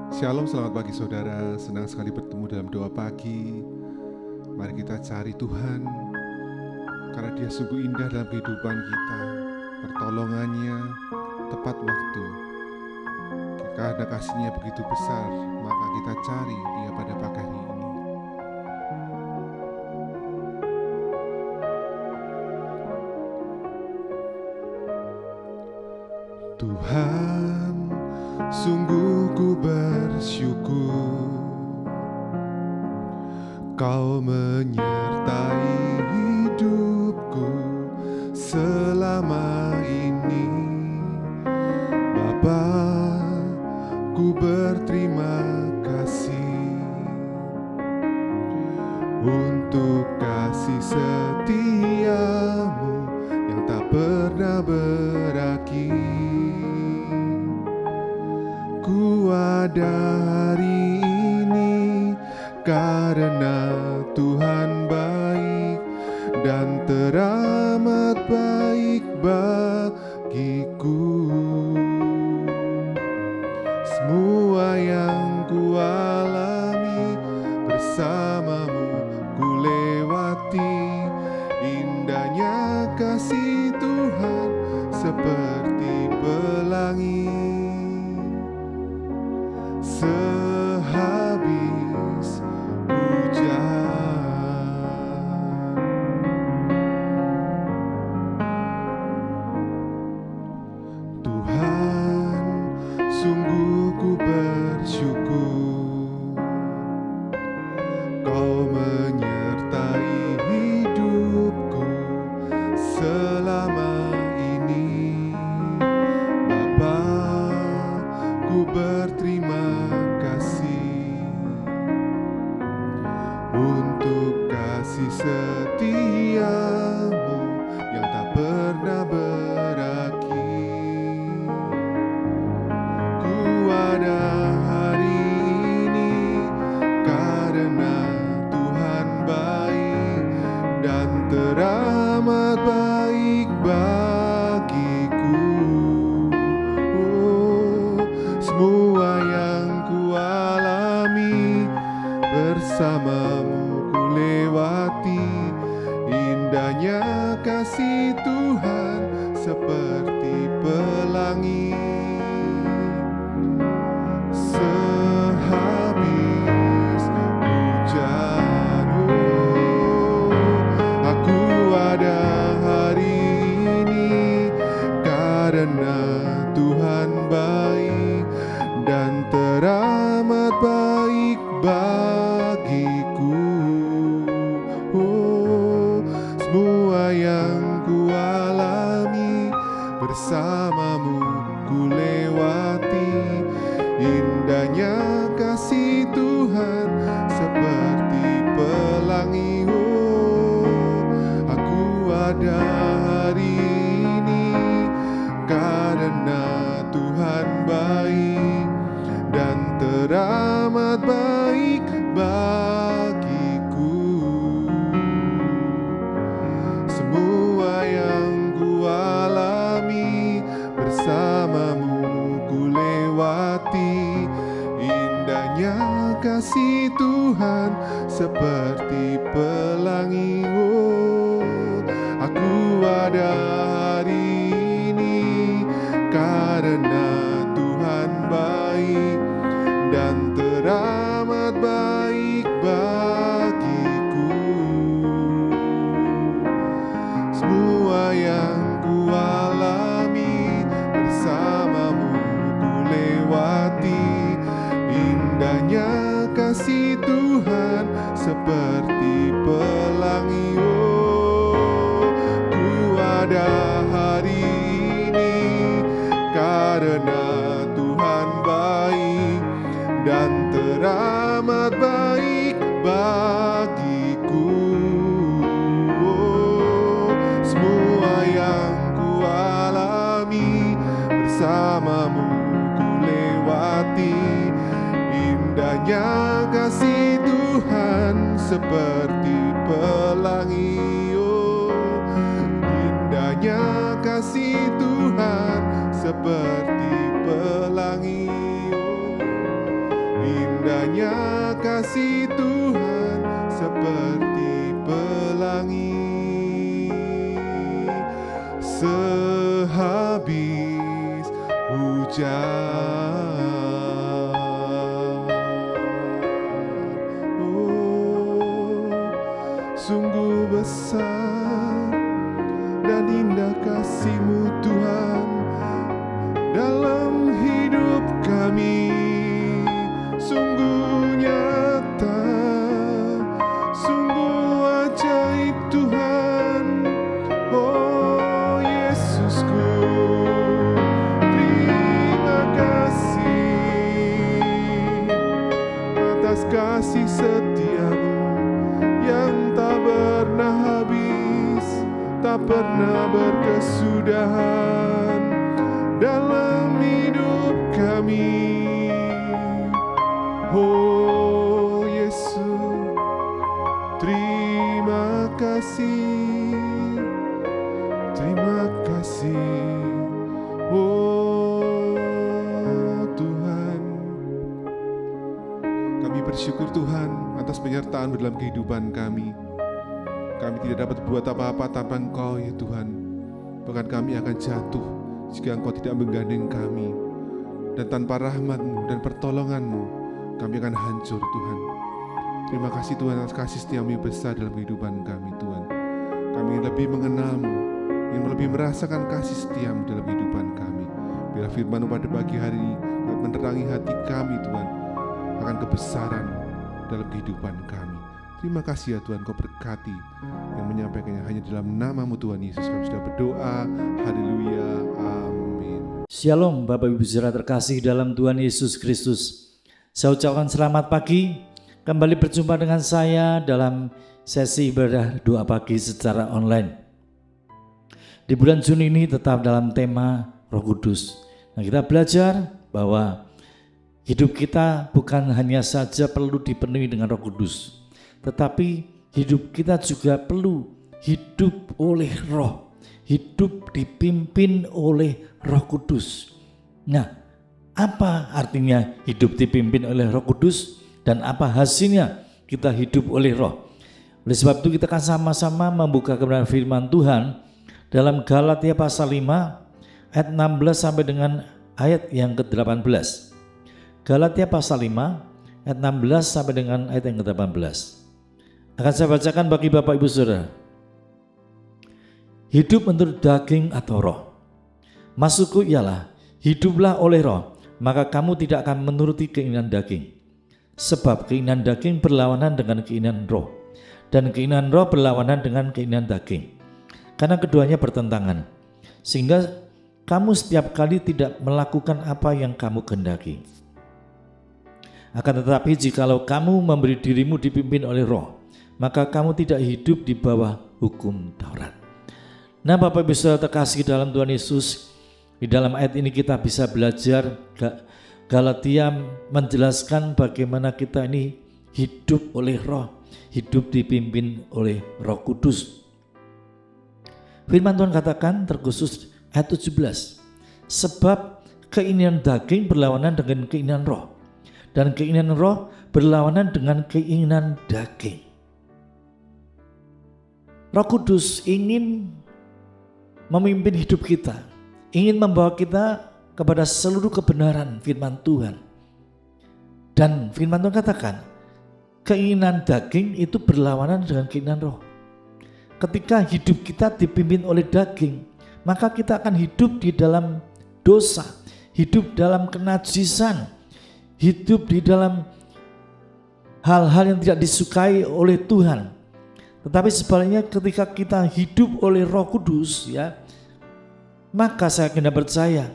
Shalom, selamat pagi saudara. Senang sekali bertemu dalam doa pagi. Mari kita cari Tuhan, karena Dia sungguh indah dalam kehidupan kita. Pertolongannya tepat waktu. Karena kasih-Nya begitu besar, maka kita cari Dia pada pagi hari ini. Tuhan, sungguh ku bersyukur Kau menyertai hidupku selama ini. Bapa, ku berterima kasih untuk kasih setiamu yang tak pernah berakhir. Ku ada hari ini karena Tuhan baik dan teramat baik bagiku. Semua yang ku alami bersamamu ku lewati. Indahnya kasih Tuhan seperti pelangi. Sehabis hujan, Tuhan, sungguh ku bersyukur Kau menyertai hidupku selama ini. Bapa, ku berterima kasih untuk kasih setiamu yang tak pernah berakhir. Ku ada hari ini karena Tuhan baik dan teramat baik bagiku. Semua yang ku alami bersamamu ku lewati. Indahnya kasih Tuhan seperti pelangi. Sehabis hujan, aku ada hari ini karena Tuhan baik dan teramat baik bagiku. Semua yang ku alami bersamamu ku lewati. Indahnya kasih Tuhan seperti pelangi. Aku ada hari ini karena Tuhan baik dan teramat baik bagiku. Semua yang ku alami bersamamu ku lewati. Indahnya kasih Tuhan seperti pelangi. Aku ada hari ini karena Tuhan baik dan teramat baik bagiku. Semua yang ku alami bersamamu ku lewati. Indahnya kasih Tuhan seperti pelangi. Ku ada hari ini karena Tuhan baik dan teramat baik bagiku. Semua yang ku alami bersamamu ku lewati. Indahnya kasih Tuhan seperti pelangi. Indahnya kasih Tuhan seperti pelangi. indahnya kasih Tuhan seperti pelangi sehabis hujan. Oh, sungguh besar dan indah kasih-Mu Tuhan dalam hidup kami, sungguh nyata, sungguh ajaib Tuhan. Oh Yesusku, terima kasih atas kasih setia-Mu yang tak pernah habis, tak pernah berkesudahan dalam hidup kami. Oh Yesus, terima kasih, terima kasih. Oh Tuhan, kami bersyukur Tuhan atas penyertaan dalam kehidupan kami. Kami tidak dapat berbuat apa-apa tanpa Engkau ya Tuhan. Bahkan kami akan jatuh jika Engkau tidak menggandeng kami. Dan tanpa rahmat-Mu dan pertolongan-Mu, kami akan hancur Tuhan. Terima kasih Tuhan atas kasih setia-Mu yang besar dalam kehidupan kami Tuhan. Kami ingin lebih mengenal-Mu, ingin lebih merasakan kasih setia-Mu dalam kehidupan kami. Biar firman-Mu pada pagi hari ini dapat menerangi hati kami Tuhan akan kebesaran dalam kehidupan kami. Terima kasih ya Tuhan, Kau berkati yang menyampaikannya hanya dalam nama-Mu Tuhan Yesus. Kami sudah berdoa. Haleluya. Amin. Shalom Bapak Ibu Saudara terkasih dalam Tuhan Yesus Kristus. Saya ucapkan selamat pagi. Kembali berjumpa dengan saya dalam sesi ibadah doa pagi secara online. Di bulan Juni ini tetap dalam tema Roh Kudus. Nah, kita belajar bahwa hidup kita bukan hanya saja perlu dipenuhi dengan Roh Kudus, tetapi hidup kita juga perlu hidup oleh Roh, hidup dipimpin oleh Roh Kudus. Nah, apa artinya hidup dipimpin oleh Roh Kudus dan apa hasilnya kita hidup oleh Roh? Oleh sebab itu kita akan sama-sama membuka kebenaran firman Tuhan dalam Galatia pasal 5 ayat 16 sampai dengan ayat yang ke-18. Galatia pasal 5 ayat 16 sampai dengan ayat yang ke-18. Akan saya bacakan bagi Bapak Ibu Saudara. Hidup menurut daging atau roh. Maksudku ialah hiduplah oleh roh, maka kamu tidak akan menuruti keinginan daging. Sebab keinginan daging berlawanan dengan keinginan roh, dan keinginan roh berlawanan dengan keinginan daging. Karena keduanya bertentangan, sehingga kamu setiap kali tidak melakukan apa yang kamu kehendaki. Akan tetapi jikalau kamu memberi dirimu dipimpin oleh roh, maka kamu tidak hidup di bawah hukum Taurat. Nah Bapak Ibu Saudara terkasih dalam Tuhan Yesus, di dalam ayat ini kita bisa belajar Galatia menjelaskan bagaimana kita ini hidup oleh roh, hidup dipimpin oleh Roh Kudus. Firman Tuhan katakan terkhusus ayat 17, sebab keinginan daging berlawanan dengan keinginan roh, dan keinginan roh berlawanan dengan keinginan daging. Roh Kudus ingin memimpin hidup kita, ingin membawa kita kepada seluruh kebenaran firman Tuhan. Dan firman Tuhan katakan, keinginan daging itu berlawanan dengan keinginan roh. Ketika hidup kita dipimpin oleh daging, maka kita akan hidup di dalam dosa, hidup dalam kenajisan, hidup di dalam hal-hal yang tidak disukai oleh Tuhan. Tetapi sebaliknya ketika kita hidup oleh Roh Kudus, ya, maka saya kena percaya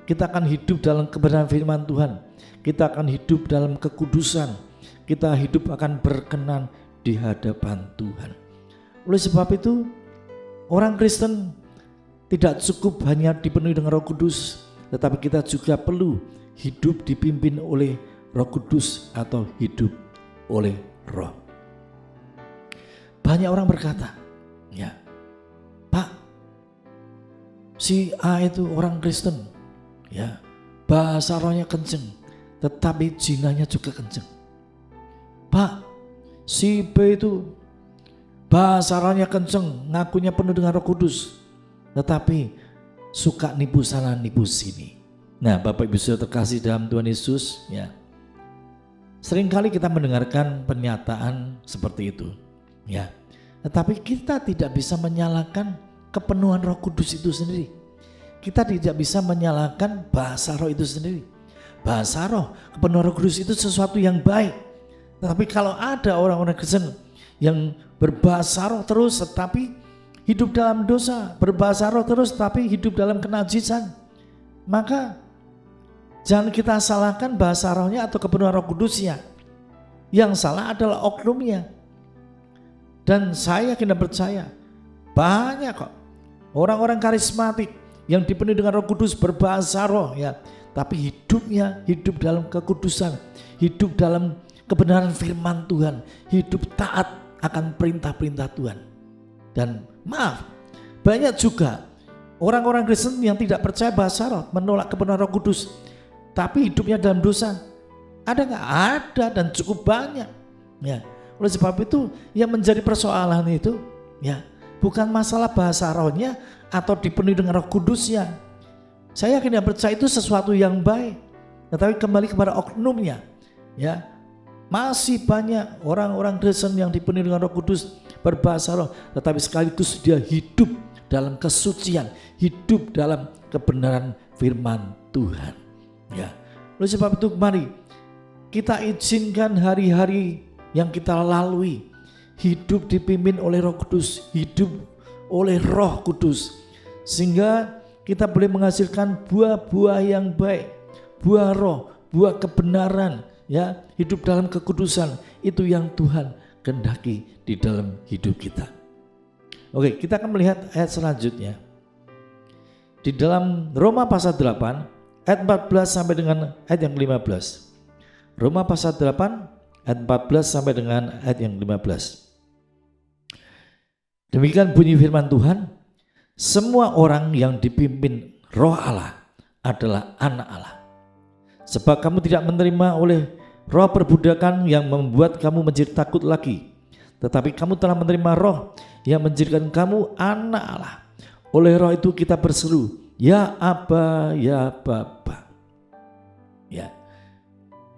kita akan hidup dalam kebenaran firman Tuhan. Kita akan hidup dalam kekudusan. Kita hidup akan berkenan di hadapan Tuhan. Oleh sebab itu, orang Kristen tidak cukup hanya dipenuhi dengan Roh Kudus, tetapi kita juga perlu hidup dipimpin oleh Roh Kudus atau hidup oleh Roh. Banyak orang berkata, ya, Pak, si A itu orang Kristen, ya, bahasa rohnya kenceng, tetapi jinanya juga kenceng. Pak, si B itu bahasa rohnya kenceng, ngakunya penuh dengan Roh Kudus, tetapi suka nipu sana nipu sini. Nah, Bapak Ibu Saudara terkasih dalam Tuhan Yesus, ya. Seringkali kita mendengarkan pernyataan seperti itu, ya. Tetapi kita tidak bisa menyalahkan kepenuhan Roh Kudus itu sendiri. Kita tidak bisa menyalahkan bahasa roh itu sendiri. Bahasa roh, kepenuhan Roh Kudus itu sesuatu yang baik. Tetapi kalau ada orang-orang Kristen yang berbahasa roh terus tetapi hidup dalam dosa, berbahasa roh terus tetapi hidup dalam kenajisan, maka jangan kita salahkan bahasa rohnya atau kepenuhan Roh Kudusnya. Yang salah adalah oknumnya. Dan saya yakin dan percaya banyak kok orang-orang karismatik yang dipenuhi dengan Roh Kudus berbahasa roh, ya, tapi hidupnya hidup dalam kekudusan, hidup dalam kebenaran firman Tuhan, hidup taat akan perintah-perintah Tuhan. Dan maaf, banyak juga orang-orang Kristen yang tidak percaya bahasa roh, menolak kebenaran Roh Kudus, tapi hidupnya dalam dosa. Ada nggak? Ada, dan cukup banyak. Ya, oleh sebab itu yang menjadi persoalan itu, ya, bukan masalah bahasa rohnya atau dipenuhi dengan Roh Kudusnya. Saya yakin dan percaya itu sesuatu yang baik, tetapi kembali kepada oknumnya, ya. Masih banyak orang-orang Kristen yang dipenuhi dengan Roh Kudus berbahasa roh, tetapi sekaligus dia hidup dalam kesucian, hidup dalam kebenaran firman Tuhan. Ya, oleh sebab itu mari kita izinkan hari-hari yang kita lalui hidup dipimpin oleh Roh Kudus, hidup oleh Roh Kudus, sehingga kita boleh menghasilkan buah-buah yang baik, buah roh, buah kebenaran. Ya, hidup dalam kekudusan, itu yang Tuhan kehendaki di dalam hidup kita. Oke, kita akan melihat ayat selanjutnya. Di dalam Roma pasal 8 ayat 14 sampai dengan ayat yang 15. Roma pasal 8 ayat 14 sampai dengan ayat yang 15. Demikian bunyi firman Tuhan, semua orang yang dipimpin Roh Allah adalah anak Allah. Sebab kamu tidak menerima oleh roh perbudakan yang membuat kamu menjadi takut lagi, tetapi kamu telah menerima roh yang menjadikan kamu anak Allah. Oleh roh itu kita berseru, ya Aba, ya Bapa. Ya,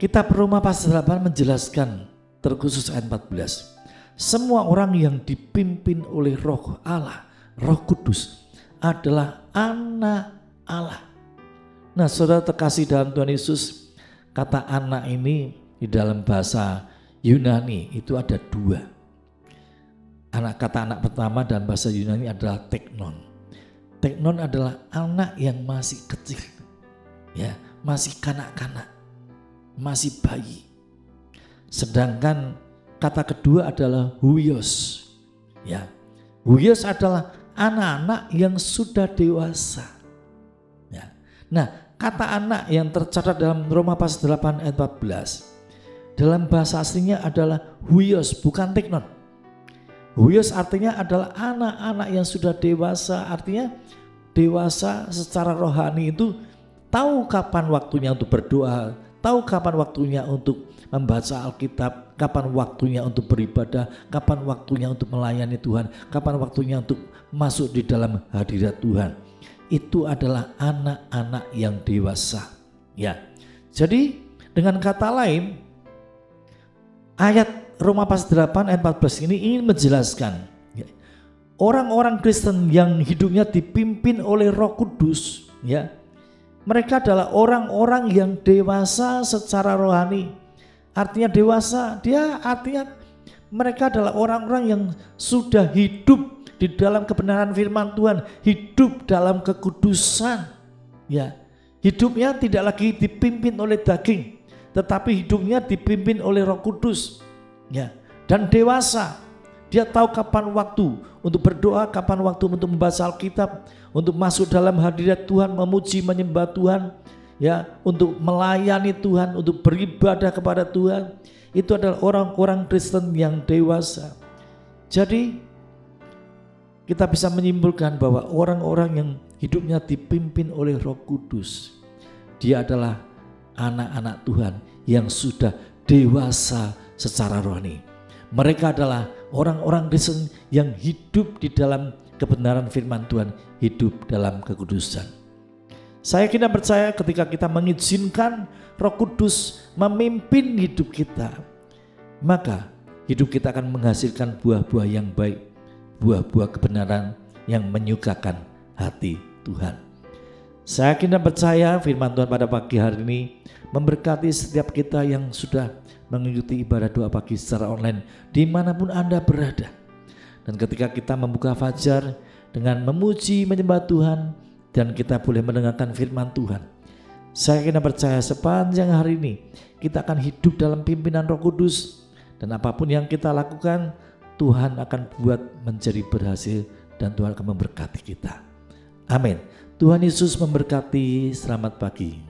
Kitab Roma pasal 8 menjelaskan terkhusus ayat 14. Semua orang yang dipimpin oleh Roh Allah, Roh Kudus, adalah anak Allah. Nah, saudara terkasih dalam Tuhan Yesus, kata anak ini di dalam bahasa Yunani itu ada dua. Kata anak pertama dalam bahasa Yunani adalah teknon. Teknon adalah anak yang masih kecil, ya, masih kanak-kanak, masih bayi. Sedangkan kata kedua adalah huios. Ya, huios adalah anak-anak yang sudah dewasa. Ya. Nah, kata anak yang tercatat dalam Roma pasal 8 ayat 14 dalam bahasa aslinya adalah huios, bukan teknon. Huios artinya adalah anak-anak yang sudah dewasa, artinya dewasa secara rohani itu tahu kapan waktunya untuk berdoa, tahu kapan waktunya untuk membaca Alkitab, kapan waktunya untuk beribadah, kapan waktunya untuk melayani Tuhan, kapan waktunya untuk masuk di dalam hadirat Tuhan. Itu adalah anak-anak yang dewasa. Ya. Jadi dengan kata lain, ayat Roma pasal 8 ayat 14 ini ingin menjelaskan orang-orang Kristen yang hidupnya dipimpin oleh Roh Kudus, ya. Mereka adalah orang-orang yang dewasa secara rohani. Artinya dewasa, artinya mereka adalah orang-orang yang sudah hidup di dalam kebenaran firman Tuhan, hidup dalam kekudusan. Ya, hidupnya tidak lagi dipimpin oleh daging, tetapi hidupnya dipimpin oleh Roh Kudus. Ya, dan dewasa. Dia tahu kapan waktu untuk berdoa, kapan waktu untuk membaca Alkitab, untuk masuk dalam hadirat Tuhan, memuji, menyembah Tuhan, ya, untuk melayani Tuhan, untuk beribadah kepada Tuhan. Itu adalah orang-orang Kristen yang dewasa. Jadi kita bisa menyimpulkan bahwa orang-orang yang hidupnya dipimpin oleh Roh Kudus, dia adalah anak-anak Tuhan yang sudah dewasa secara rohani. Mereka adalah orang-orang Kristen yang hidup di dalam kebenaran firman Tuhan, hidup dalam kekudusan. Saya kira percaya ketika kita mengizinkan Roh Kudus memimpin hidup kita, maka hidup kita akan menghasilkan buah-buah yang baik, buah-buah kebenaran yang menyukakan hati Tuhan. Saya kira percaya firman Tuhan pada pagi hari ini memberkati setiap kita yang sudah mengikuti ibadah doa pagi secara online dimanapun Anda berada. Dan ketika kita membuka fajar dengan memuji menyembah Tuhan dan kita boleh mendengarkan firman Tuhan, saya kira percaya sepanjang hari ini kita akan hidup dalam pimpinan Roh Kudus, dan apapun yang kita lakukan Tuhan akan buat menjadi berhasil dan Tuhan akan memberkati kita. Amin. Tuhan Yesus memberkati. Selamat pagi.